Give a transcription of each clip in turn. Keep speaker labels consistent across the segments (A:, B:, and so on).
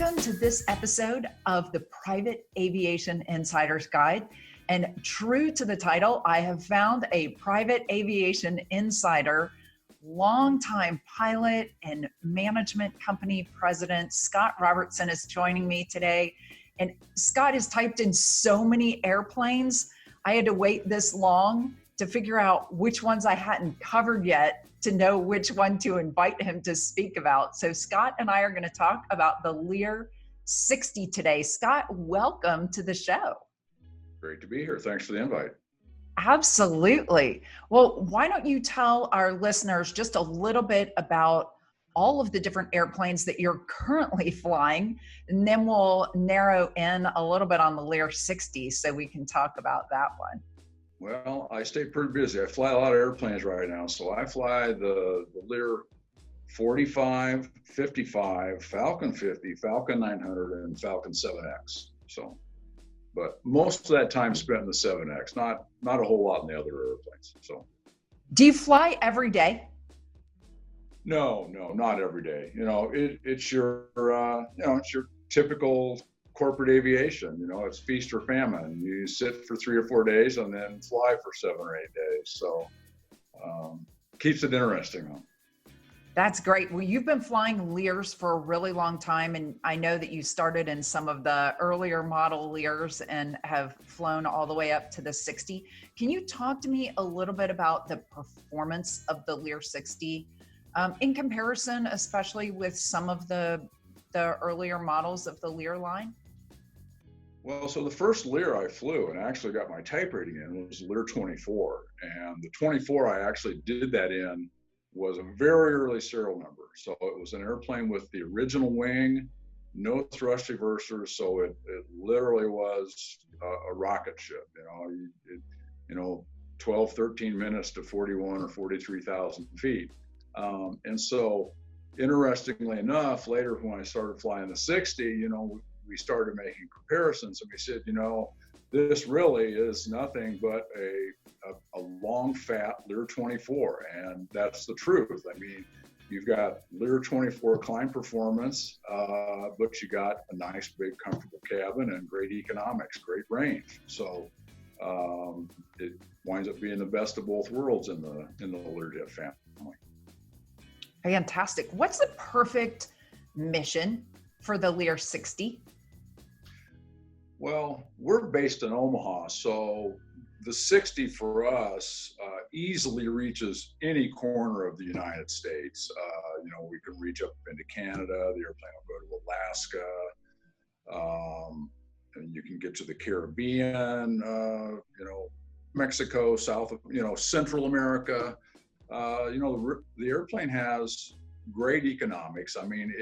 A: Welcome to this episode of the Private Aviation Insider's Guide. And true to the title, I have found a private aviation insider, longtime pilot and management company president. Scott Robertson is joining me today. And Scott has typed in so many airplanes, I had to wait this long to figure out which ones I hadn't covered yet to know which one to invite him to speak about. So Scott and I are going to talk about the Lear 60 today. Scott, welcome to the show.
B: Great to be here. Thanks for the invite.
A: Absolutely. Well, why don't you tell our listeners just a little bit about all of the different airplanes that you're currently flying, and then we'll narrow in a little bit on the Lear 60 so we can talk about that one.
B: Well, I stay pretty busy. I fly a lot of airplanes right now. So I fly the Lear 45, 55, Falcon 50, Falcon 900, and Falcon 7X. So, but most of that time spent in the 7X, not a whole lot in the other airplanes. So,
A: do you fly every day?
B: No, not every day. It's your it's your typical corporate aviation. It's feast or famine. You sit for 3 or 4 days and then fly for 7 or 8 days. So keeps it interesting though.
A: That's great. Well, you've been flying Lears for a really long time, and I know that you started in some of the earlier model Lears and have flown all the way up to the 60. Can you talk to me a little bit about the performance of the Lear 60 in comparison, especially with some of the earlier models of the Lear line?
B: Well, so the first Lear I flew and actually got my type rating in was Lear 24. And the 24 I actually did that in was a very early serial number. So it was an airplane with the original wing, no thrust reversers. So it literally was a rocket ship, 12, 13 minutes to 41 or 43,000 feet. And so interestingly enough, later when I started flying the 60, we started making comparisons and we said, this really is nothing but a long, fat Lear 24. And that's the truth. I mean, you've got Lear 24 climb performance, but you got a nice, big, comfortable cabin and great economics, great range. So it winds up being the best of both worlds in the Learjet family.
A: Fantastic. What's the perfect mission for the Lear 60?
B: Well, we're based in Omaha, so the 60 for us easily reaches any corner of the United States. We can reach up into Canada, the airplane will go to Alaska, and you can get to the Caribbean, Mexico, South of, Central America. The airplane has great economics. I mean,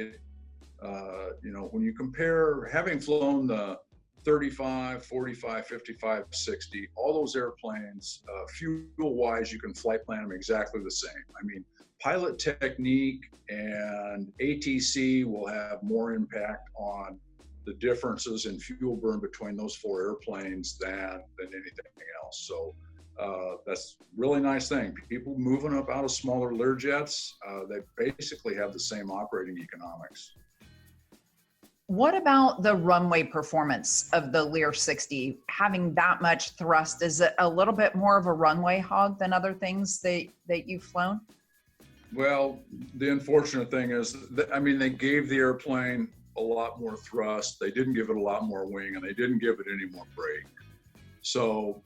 B: when you compare having flown the 35, 45, 55, 60, all those airplanes, fuel-wise, you can flight plan them exactly the same. I mean, pilot technique and ATC will have more impact on the differences in fuel burn between those 4 airplanes than anything else. So that's a really nice thing. People moving up out of smaller Learjets, they basically have the same operating economics.
A: What about the runway performance of the Lear 60? Having that much thrust, is it a little bit more of a runway hog than other things that you've flown?
B: Well, the unfortunate thing is that, they gave the airplane a lot more thrust. They didn't give it a lot more wing, and they didn't give it any more brake. So,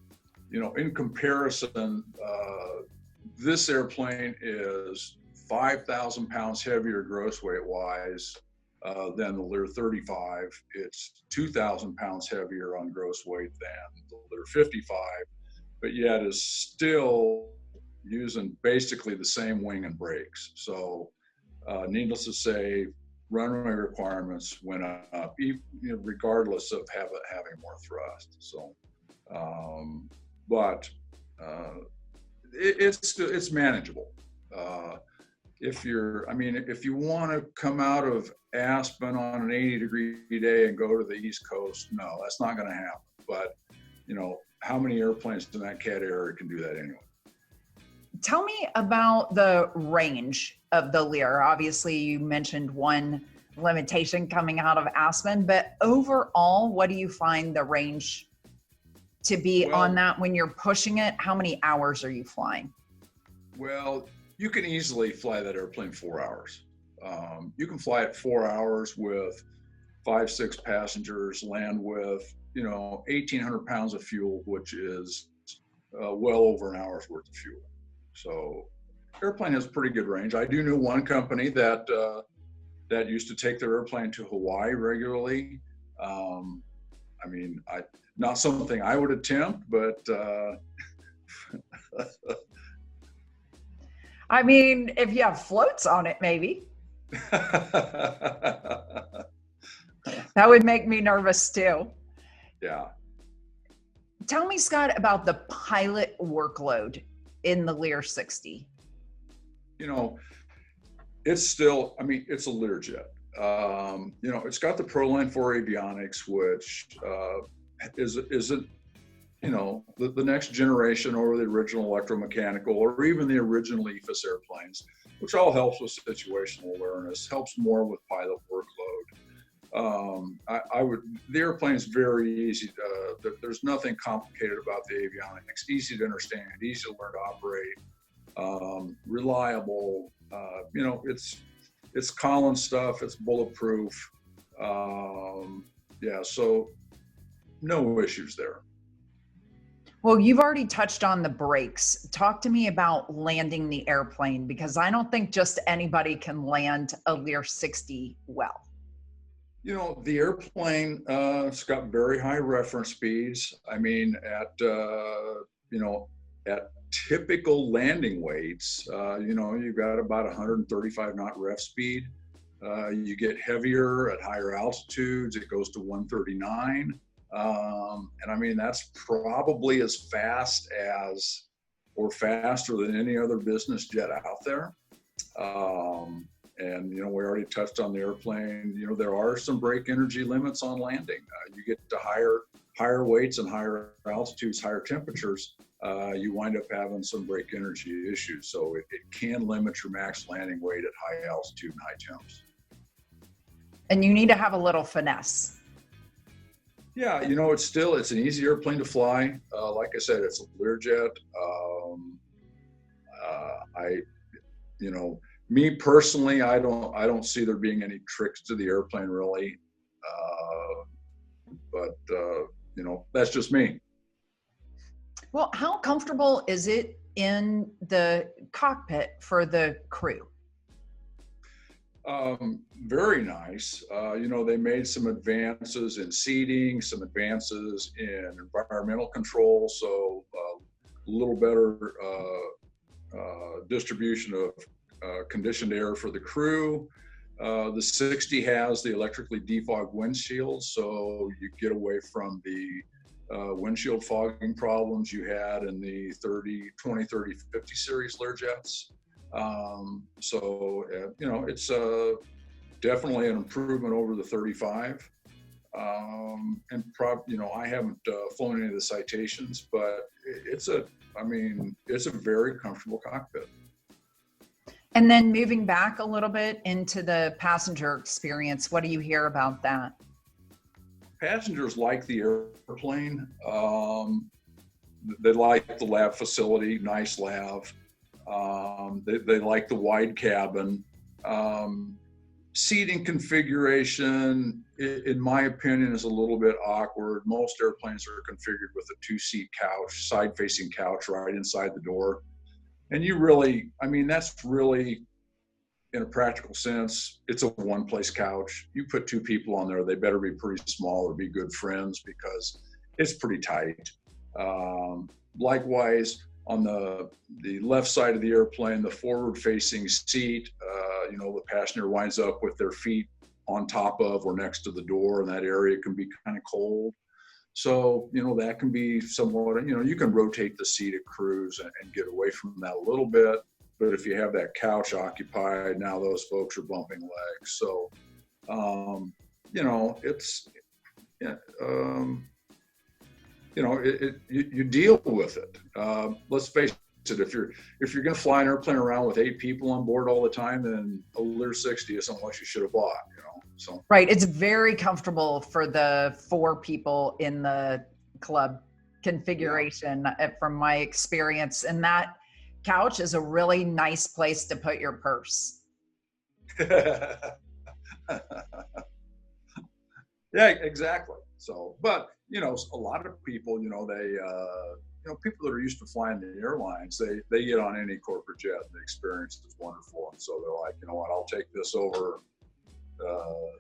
B: in comparison, this airplane is 5,000 pounds heavier gross weight wise than the Lear 35. It's 2,000 pounds heavier on gross weight than the Lear 55, but yet is still using basically the same wing and brakes. So needless to say, runway requirements went up, regardless of having more thrust. So, but it's manageable. If you want to come out of Aspen on an 80-degree day and go to the East Coast, no, that's not going to happen. But, how many airplanes in that cat area can do that anyway? Tell
A: me about the range of the Lear. Obviously, you mentioned one limitation coming out of Aspen, but overall, what do you find the range to be on that when you're pushing it? How many hours are you flying?
B: Well, you can easily fly that airplane 4 hours. You can fly it 4 hours with 5-6 passengers, land with, 1,800 pounds of fuel, which is well over an hour's worth of fuel. So airplane has pretty good range. I do know one company that used to take their airplane to Hawaii regularly. Not something I would attempt, but
A: I mean, if you have floats on it, maybe. That would make me nervous too.
B: Yeah.
A: Tell me, Scott, about the pilot workload in the Lear 60.
B: It's still, it's a Learjet. It's got the ProLine 4 avionics, which isn't, the next generation or the original electromechanical or even the original EFIS airplanes, which all helps with situational awareness, helps more with pilot workload. The airplane is very easy. There's nothing complicated about the avionics. Easy to understand, easy to learn to operate, reliable. It's Collins stuff. It's bulletproof. So no issues there.
A: Well, you've already touched on the brakes. Talk to me about landing the airplane, because I don't think just anybody can land a Lear 60 well.
B: The airplane, it's got very high reference speeds. At typical landing weights, you've got about 135 knot ref speed. You get heavier at higher altitudes. It goes to 139. That's probably as fast as, or faster than any other business jet out there. We already touched on the airplane. There are some brake energy limits on landing. You get to higher weights and higher altitudes, higher temperatures, you wind up having some brake energy issues. So it can limit your max landing weight at high altitude and high temps.
A: And you need to have a little finesse.
B: Yeah, it's an easy airplane to fly. Like I said, it's a Learjet. Me personally, I don't see there being any tricks to the airplane really. That's just me.
A: Well, how comfortable is it in the cockpit for the crew?
B: Very nice. They made some advances in seating, some advances in environmental control, so a little better distribution of conditioned air for the crew. The 60 has the electrically defogged windshield, so you get away from the windshield fogging problems you had in the 20, 30, 50 series Learjets. It's definitely an improvement over the 35. I haven't flown any of the Citations, but it's a very comfortable cockpit.
A: And then moving back a little bit into the passenger experience, what do you hear about that?
B: Passengers like the airplane. They like the lab facility, nice lab. They like the wide cabin. Seating configuration, in my opinion, is a little bit awkward. Most airplanes are configured with a 2-seat couch, side-facing couch right inside the door. And that's really, in a practical sense, it's a one-place couch. You put 2 people on there, they better be pretty small or be good friends because it's pretty tight. Likewise, on the left side of the airplane, the forward-facing seat, the passenger winds up with their feet on top of or next to the door, and that area can be kind of cold. So, that can be somewhat, you can rotate the seat at cruise and get away from that a little bit. But if you have that couch occupied, now those folks are bumping legs. So, you deal with it. Let's face it, if you're going to fly an airplane around with 8 people on board all the time, then a Lear 60 isn't what you should have bought, So
A: Right. It's very comfortable for the 4 people in the club configuration, from my experience. And that couch is a really nice place to put your purse.
B: yeah, exactly. So, but a lot of people, people that are used to flying the airlines, they get on any corporate jet and the experience is wonderful. And so they're like, you know what, I'll take this over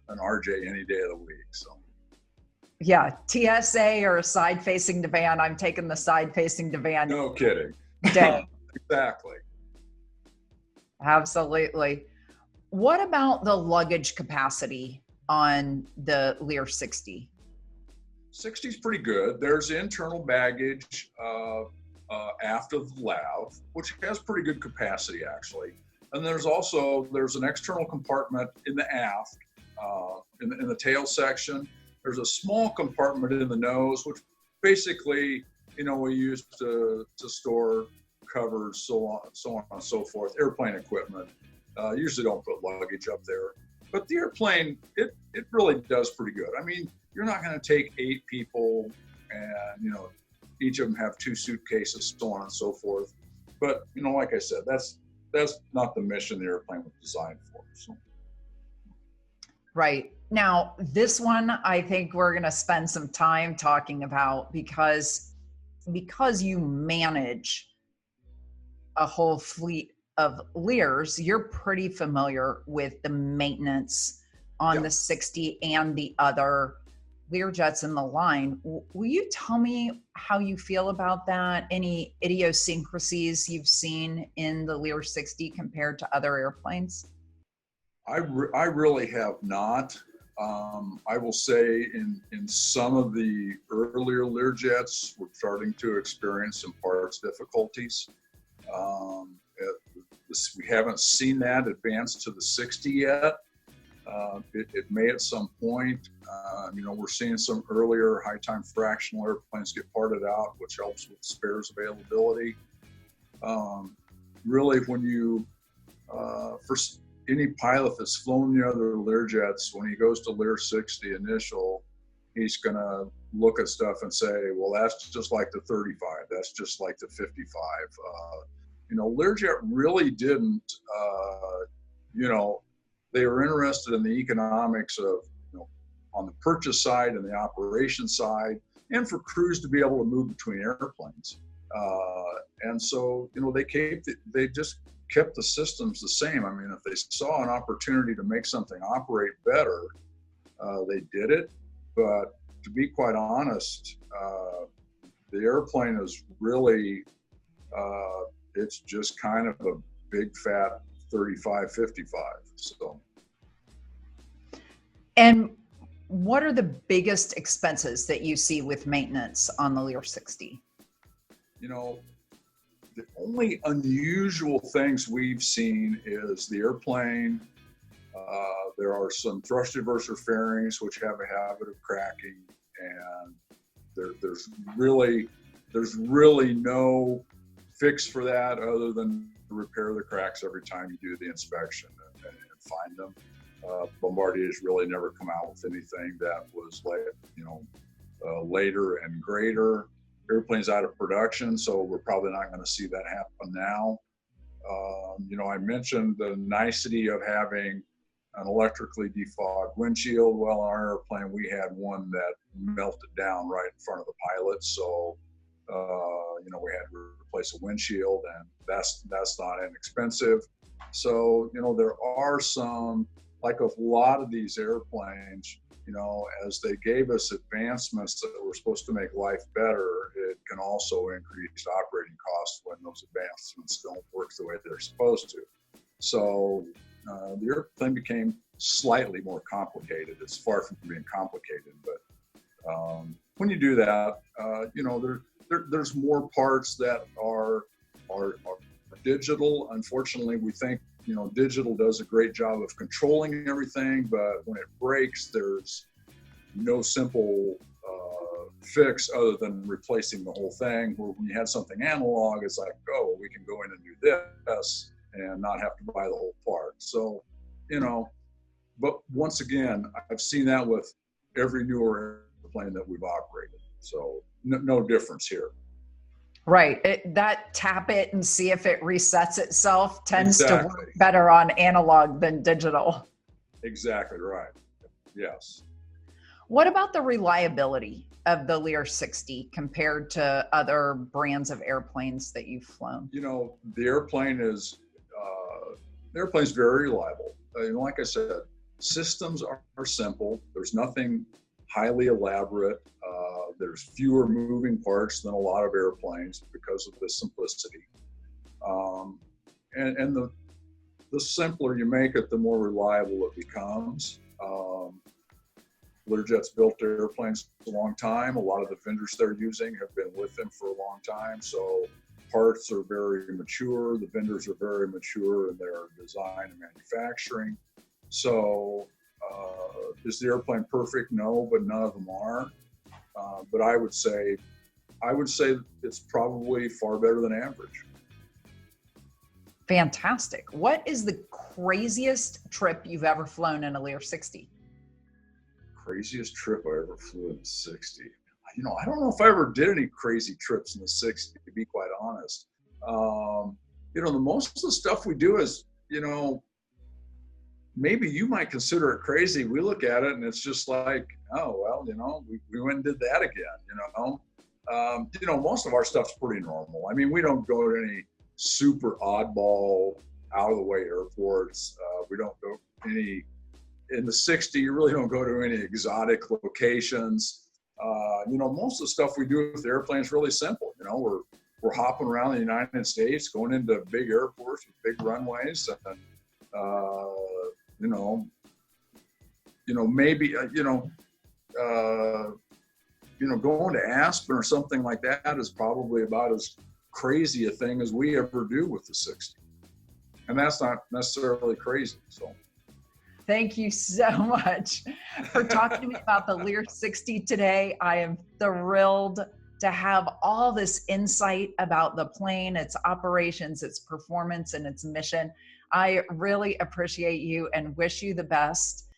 B: an RJ any day of the week. So
A: Yeah, TSA or a side-facing divan. I'm taking the side-facing divan.
B: no kidding.
A: Day.
B: Exactly.
A: Absolutely. What about the luggage capacity on the Lear 60?
B: 60 is pretty good. There's internal baggage after the lav, which has pretty good capacity actually. And there's an external compartment in the aft, in the tail section. There's a small compartment in the nose, which basically, we use to store covers, so on and so forth, airplane equipment. Usually don't put luggage up there. But the airplane, it really does pretty good. I mean, you're not going to take 8 people and, each of them have 2 suitcases, so on and so forth. But, like I said, that's not the mission the airplane was designed for. So.
A: Right. Now, this one, I think we're going to spend some time talking about because you manage a whole fleet of Lears, you're pretty familiar with the maintenance on the 60 and the other Learjets in the line. Will you tell me how you feel about that? Any idiosyncrasies you've seen in the Lear 60 compared to other airplanes?
B: I really have not. I will say in some of the earlier Learjets, we're starting to experience some parts difficulties. We haven't seen that advance to the 60 yet. It may at some point. We're seeing some earlier high time fractional airplanes get parted out, which helps with spares availability. Really, when you, for any pilot that's flown the other Learjets, when he goes to Lear 60 initial, he's going to look at stuff and say, well, that's just like the 35. That's just like the 55. Learjet really didn't, they were interested in the economics of, on the purchase side and the operation side, and for crews to be able to move between airplanes. And so, they just kept the systems the same. I mean, if they saw an opportunity to make something operate better, they did it. But to be quite honest, the airplane is really, it's just kind of a big fat 35, 55. So.
A: And what are the biggest expenses that you see with maintenance on the Lear 60?
B: The only unusual things we've seen is the airplane. There are some thrust reverser fairings which have a habit of cracking, and there's really no fix for that other than to repair the cracks every time you do the inspection and find them. Bombardier has really never come out with anything that was later and greater. Airplane's out of production, so we're probably not going to see that happen now. I mentioned the nicety of having an electrically defogged windshield. Well, on our airplane, we had one that melted down right in front of the pilot, so we had to replace a windshield, and that's not inexpensive. So there are some, like a lot of these airplanes, as they gave us advancements that were supposed to make life better, it can also increase operating costs when those advancements don't work the way they're supposed to. So the airplane became slightly more complicated. It's far from being complicated, but when you do that, there's more parts that are digital. Unfortunately, we think digital does a great job of controlling everything, but when it breaks, there's no simple fix other than replacing the whole thing. Where when you had something analog, it's like, oh, we can go in and do this and not have to buy the whole part. So, but once again, I've seen that with every newer airplane that we've operated. So no difference here.
A: Right. That tap it and see if it resets itself tends to
B: Exactly.
A: work better on analog than digital.
B: Exactly right. Yes.
A: What about the reliability of the Lear 60 compared to other brands of airplanes that you've flown?
B: You know, the airplane's very reliable. Like I said, systems are simple. There's nothing highly elaborate. There's fewer moving parts than a lot of airplanes because of the simplicity. And the simpler you make it, the more reliable it becomes. Learjet's built airplanes a long time. A lot of the vendors they're using have been with them for a long time. So parts are very mature. The vendors are very mature in their design and manufacturing. So is the airplane perfect? No, but none of them are. But I would say it's probably far better than average.
A: Fantastic. What is the craziest trip you've ever flown in a Lear 60?
B: Craziest trip I ever flew in the 60. You know, I don't know if I ever did any crazy trips in the 60, to be quite honest. You know, most of the stuff we do is, you know, maybe you might consider it crazy. We look at it and it's just like, oh, well, you know, we went and did that again, you know. You know, most of our stuff's pretty normal. I mean, we don't go to any super oddball, out of the way airports. We don't go any, in the 60, you really don't go to any exotic locations. You know, most of the stuff we do with the airplane is really simple. You know, we're hopping around the United States, going into big airports with big runways, and maybe going to Aspen or something like that is probably about as crazy a thing as we ever do with the 60, and that's not necessarily crazy. So.
A: Thank you so much for talking to me about the Lear 60 today. I am thrilled to have all this insight about the plane, its operations, its performance, and its mission. I really appreciate you and wish you the best